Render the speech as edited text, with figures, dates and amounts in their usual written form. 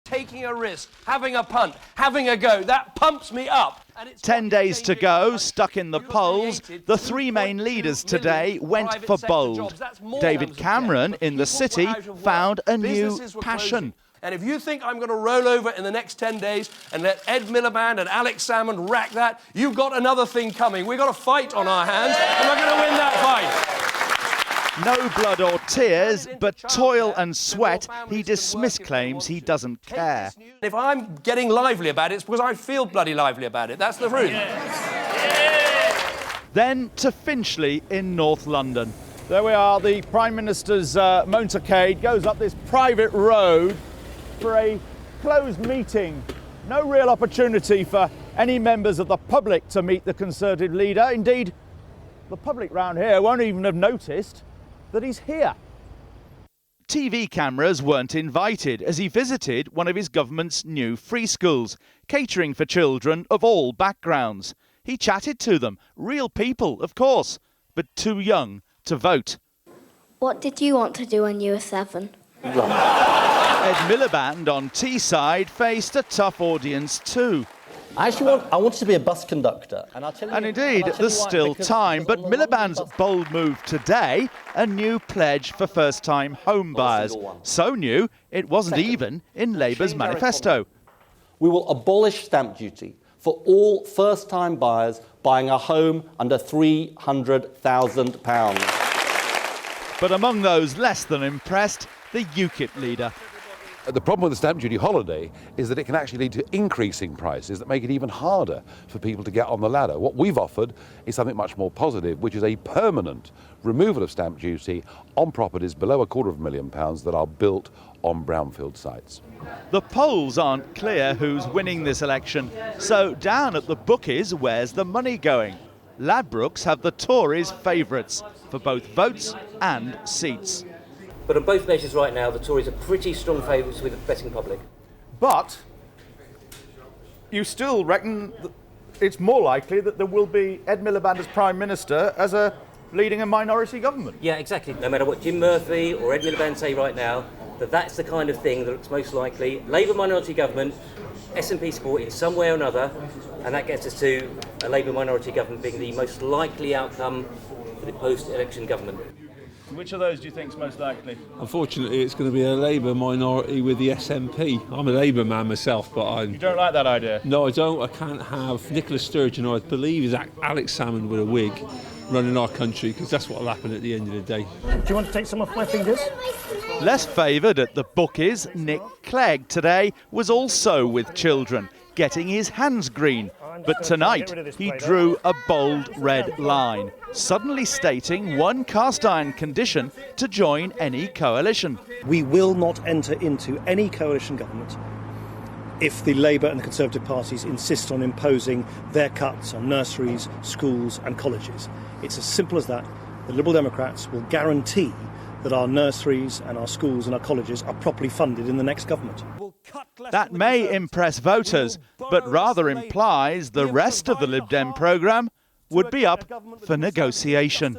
taking a risk, having a punt, having a go. That pumps me up. 10 days to go, stuck in the polls, the three main leaders today went for bold. David Cameron in the City found a new passion. And if you think I'm going to roll over in the next 10 days and let Ed Miliband and Alex Salmond rack that, you've got another thing coming. We've got a fight on our hands, and we're going to win that fight. No blood or tears, but toil and sweat, he dismissed claims he doesn't care. If I'm getting lively about it, it's because I feel bloody lively about it. That's the truth. Then to Finchley in North London. There we are, the Prime Minister's motorcade goes up this private road for a closed meeting. No real opportunity for any members of the public to meet the Conservative leader. Indeed, the public round here won't even have noticed that he's here. TV cameras weren't invited as he visited one of his government's new free schools, catering for children of all backgrounds. He chatted to them, real people, of course, but too young to vote. What did you want to do when you were 7? Ed Miliband on Teesside faced a tough audience too. I wanted to be a bus conductor. And indeed, there's still time, but Miliband's bold move today, a new pledge for first-time home buyers. So new, it wasn't even in Labour's manifesto. We will abolish stamp duty for all first-time buyers buying a home under £300,000. But among those less than impressed, the UKIP leader. The problem with the stamp duty holiday is that it can actually lead to increasing prices that make it even harder for people to get on the ladder. What we've offered is something much more positive, which is a permanent removal of stamp duty on properties below £250,000 that are built on brownfield sites. The polls aren't clear who's winning this election, so down at the bookies, where's the money going? Ladbrokes have the Tories' favourites for both votes and seats. But on both measures right now, the Tories are pretty strong favourites with the betting public. But you still reckon that it's more likely that there will be Ed Miliband as Prime Minister as a leading a minority government? Yeah, exactly. No matter what Jim Murphy or Ed Miliband say right now, that's the kind of thing that looks most likely. Labour minority government, SNP support in some way or another, and that gets us to a Labour minority government being the most likely outcome for the post-election government. Which of those do you think is most likely? Unfortunately, it's going to be a Labour minority with the SNP. I'm a Labour man myself, but You don't like that idea? No, I don't. I can't have Nicola Sturgeon, or I believe is Alex Salmond with a wig, running our country, because that's what will happen at the end of the day. Do you want to take some off my fingers? Less favoured at the bookies, Nick Clegg today was also with children, getting his hands green. But tonight, he drew a bold red line, suddenly stating one cast-iron condition to join any coalition. We will not enter into any coalition government if the Labour and the Conservative parties insist on imposing their cuts on nurseries, schools and colleges. It's as simple as that. The Liberal Democrats will guarantee that our nurseries and our schools and our colleges are properly funded in the next government. That may impress voters, but rather implies the rest of the Lib Dem programme would be up for negotiation.